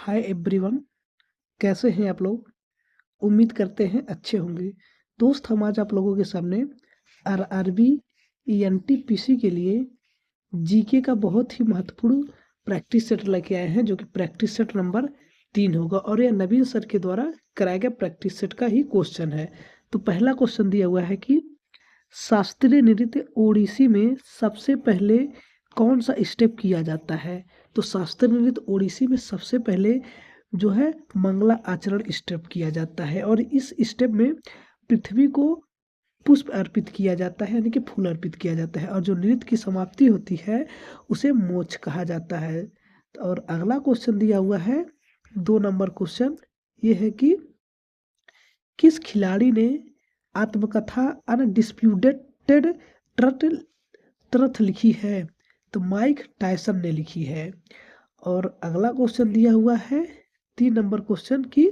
Hi everyone, कैसे हैं आप लोग। उम्मीद करते हैं अच्छे होंगे। दोस्त, हम आज आप लोगों के सामने आरआरबी एनटीपीसी के लिए जीके का बहुत ही महत्वपूर्ण प्रैक्टिस सेट लेके आए हैं, जो कि प्रैक्टिस सेट नंबर 3 होगा और यह नवीन सर के द्वारा कराया गया प्रैक्टिस सेट का ही क्वेश्चन है। तो पहला क्वेश्चन दिया हुआ है कि शास्त्रीय नृत्य ओडिसी में सबसे पहले कौन सा स्टेप किया जाता है। तो शास्त्रीय नृत्य ओडिसी में सबसे पहले जो है मंगला आचरण स्टेप किया जाता है और इस स्टेप में पृथ्वी को पुष्प अर्पित किया जाता है, यानी कि फूल अर्पित किया जाता है, और जो नृत्य की समाप्ति होती है उसे मोक्ष कहा जाता है। और अगला क्वेश्चन दिया हुआ है 2 नंबर क्वेश्चन, ये है कि किस खिलाड़ी ने आत्मकथा अनडिस्प्यूटेड ट्रथ ट्रथ लिखी है। तो माइक टायसन ने लिखी है। और अगला क्वेश्चन दिया हुआ है 3 नंबर क्वेश्चन की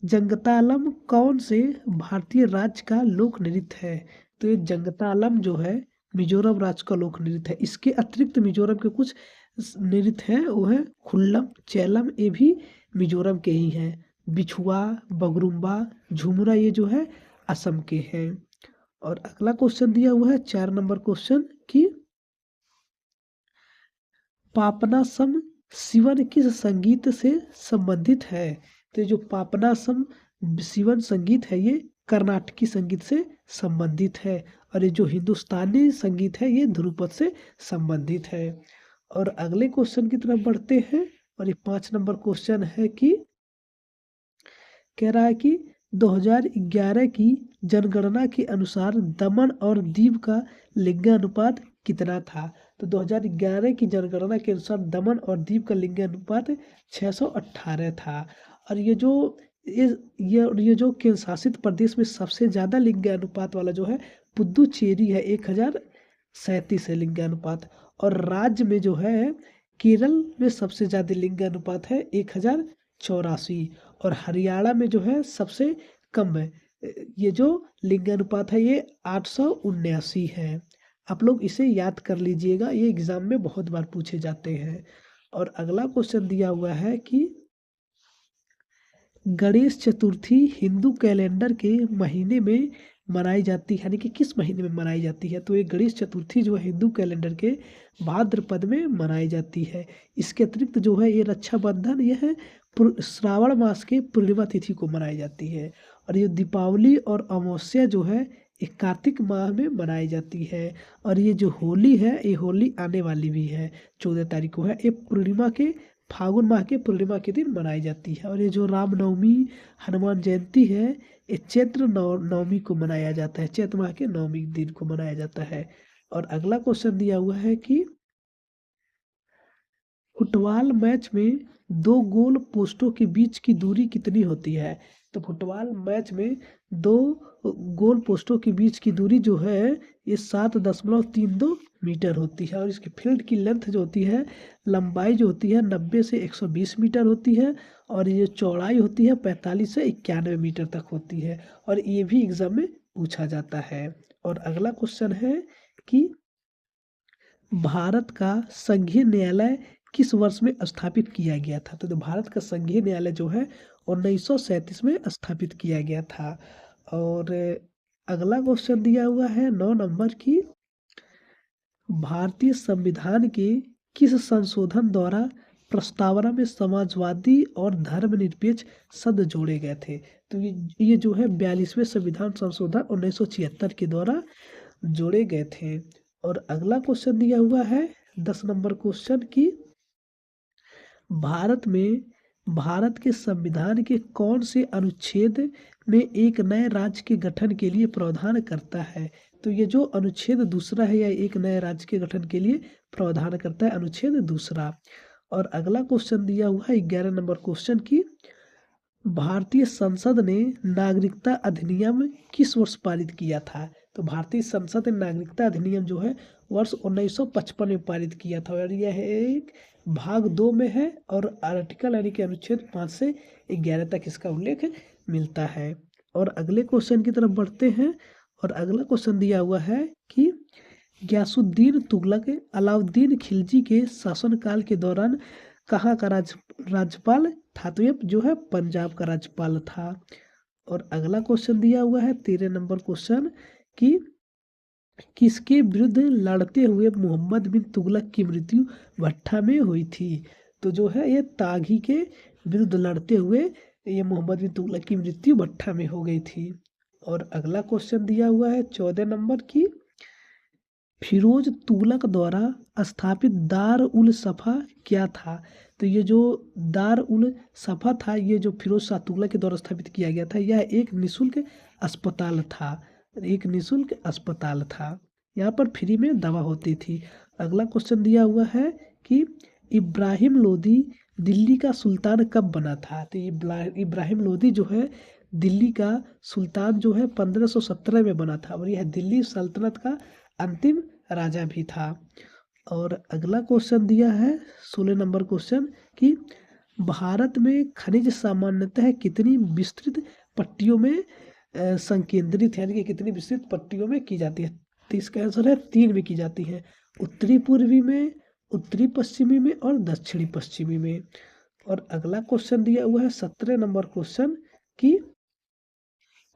जंगतालम कौन से भारतीय राज्य का लोक नृत्य है। तो ये जंगतालम जो है मिजोरम राज्य का लोक नृत्य है। इसके अतिरिक्त मिजोरम के कुछ नृत्य हैं, वो है खुल्लम, चेलम, ये भी मिजोरम के ही हैं। बिछुआ, बगरुम्बा, झुमरा ये जो है असम के हैं। और अगला क्वेश्चन दिया हुआ है 4 नंबर क्वेश्चन की पापनासम सिवन किस संगीत से संबंधित है। तो जो पापनासम सिवन संगीत है ये कर्नाटकी संगीत से संबंधित है और ये जो हिंदुस्तानी संगीत है ये ध्रुपद से संबंधित है। और अगले क्वेश्चन की तरफ बढ़ते हैं और ये 5 नंबर क्वेश्चन है कि कह रहा है कि 2011 की जनगणना के अनुसार दमन और दीव का लिंगानुपात कितना था। तो 2011 की जनगणना के अनुसार दमन और दीव का लिंगानुपात 618 था। और ये जो केंद्र शासित प्रदेश में सबसे ज़्यादा लिंगानुपात वाला जो है पुदुचेरी है, 1037 है लिंगानुपात। और राज्य में जो है केरल में सबसे ज़्यादा लिंगानुपात है 1084। और हरियाणा में जो है सबसे कम है, ये जो लिंगानुपात है ये 879 है। आप लोग इसे याद कर लीजिएगा, ये एग्जाम में बहुत बार पूछे जाते हैं। और अगला क्वेश्चन दिया हुआ है कि गणेश चतुर्थी हिंदू कैलेंडर के महीने में मनाई जाती है, यानी कि किस महीने में मनाई जाती है। तो ये गणेश चतुर्थी जो है हिंदू कैलेंडर के भाद्रपद में मनाई जाती है। इसके अतिरिक्त जो है ये रक्षाबंधन यह है श्रावण मास के पूर्णिमा तिथि को मनाई जाती है। और ये दीपावली और अमावस्या जो है ये कार्तिक माह में मनाई जाती है। और ये जो होली है ये होली आने वाली भी है, 14 तारीख को है। ये पूर्णिमा के फागुन माह के पूर्णिमा के दिन मनाई जाती है। और ये जो रामनवमी हनुमान जयंती है ये चैत्र नवमी को मनाया जाता है, चैत्र माह के नवमी दिन को मनाया जाता है। और अगला क्वेश्चन दिया हुआ है कि फुटबॉल मैच में 2 गोल पोस्टों के बीच की दूरी कितनी होती है। तो फुटबॉल मैच में 2 गोल पोस्टों के बीच की दूरी जो है ये 7.32 मीटर होती है। और इसकी फील्ड की लेंथ जो होती है, लंबाई जो होती है 90 से 120 मीटर होती है। और ये चौड़ाई होती है 45 से 91 मीटर तक होती है। और ये भी एग्जाम में पूछा जाता है। और अगला क्वेश्चन है कि भारत का संघीय न्यायालय किस वर्ष में स्थापित किया गया था। तो भारत का संघीय न्यायालय जो है 1937 में स्थापित किया गया था। और अगला क्वेश्चन दिया हुआ है 9 नंबर की भारतीय संविधान के किस संशोधन द्वारा प्रस्तावना में समाजवादी और धर्मनिरपेक्ष शब्द जोड़े गए थे। तो ये जो है 42वें संविधान संशोधन 1976 के द्वारा जोड़े गए थे। और अगला क्वेश्चन दिया हुआ है 10 नंबर क्वेश्चन की भारत के संविधान के कौन से अनुच्छेद में एक नए राज्य के गठन के लिए प्रावधान करता है। तो ये जो अनुच्छेद दूसरा है, या एक नए राज्य के गठन के लिए प्रावधान करता है, अनुच्छेद दूसरा। और अगला क्वेश्चन दिया हुआ है 11 नंबर क्वेश्चन की भारतीय संसद ने नागरिकता अधिनियम किस वर्ष पारित किया था। तो भारतीय संसद ने नागरिकता अधिनियम जो है वर्ष 1955 में पारित किया था। और यह एक भाग 2 में है और आर्टिकल यानी कि अनुच्छेद 5 से 11 तक इसका उल्लेख मिलता है। और अगले क्वेश्चन की तरफ बढ़ते हैं और अगला क्वेश्चन दिया हुआ है कि गयासुद्दीन तुगलक अलाउद्दीन खिलजी के शासनकाल के दौरान कहाँ का राज्यपाल था? तो ये जो है पंजाब का राज्यपाल था। और अगला क्वेश्चन दिया हुआ है 13 नंबर क्वेश्चन कि किसके विरुद्ध लड़ते हुए मोहम्मद बिन तुगलक की मृत्यु भट्टा में हुई थी? तो जो है ये तागी के विरुद्ध लड़ते हुए ये मोहम्मद बिन तुगलक की मृत्यु भट्टा में हो गई थी। और अगला क्वेश्चन दिया हुआ है 14 नंबर की फिरोज तुगलक द्वारा स्थापित दार उल सफा क्या था? तो ये जो दार उल सफा था, ये जो फिरोज शाह तुगलक के द्वारा स्थापित किया गया था, यह एक निशुल्क अस्पताल था। एक निशुल्क अस्पताल था, यहाँ पर फ्री में दवा होती थी। अगला क्वेश्चन दिया हुआ है कि इब्राहिम लोदी दिल्ली का सुल्तान कब बना था? तो इब्राहिम लोदी जो है दिल्ली का सुल्तान जो है 1517 में बना था, और यह दिल्ली सल्तनत का अंतिम राजा भी था। और अगला क्वेश्चन दिया है 16 नंबर क्वेश्चन कि भारत में खनिज सामान्यतः कितनी विस्तृत पट्टियों में संकेंद्रित है, यानी कि कितनी विस्तृत पट्टियों में की जाती है? तो इसका आंसर है 3 में की जाती है, उत्तरी पूर्वी में, उत्तरी पश्चिमी में और दक्षिणी पश्चिमी में। और अगला क्वेश्चन दिया हुआ है 17 नंबर क्वेश्चन कि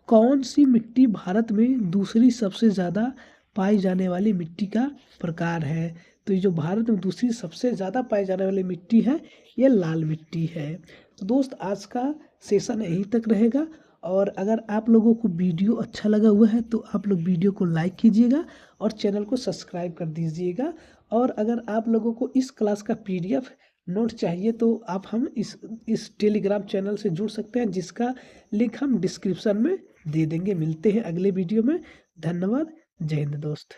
कौन सी मिट्टी भारत में दूसरी सबसे ज़्यादा पाई जाने वाली मिट्टी का प्रकार है? तो ये जो भारत में दूसरी सबसे ज़्यादा पाई जाने वाली मिट्टी है, ये लाल मिट्टी है। तो दोस्त आज का सेशन यहीं तक रहेगा, और अगर आप लोगों को वीडियो अच्छा लगा हुआ है तो आप लोग वीडियो को लाइक कीजिएगा और चैनल को सब्सक्राइब कर दीजिएगा। और अगर आप लोगों को इस क्लास का PDF नोट चाहिए तो आप हम इस टेलीग्राम चैनल से जुड़ सकते हैं, जिसका लिंक हम डिस्क्रिप्शन में दे देंगे। मिलते हैं अगले वीडियो में। धन्यवाद। जय हिंद दोस्त।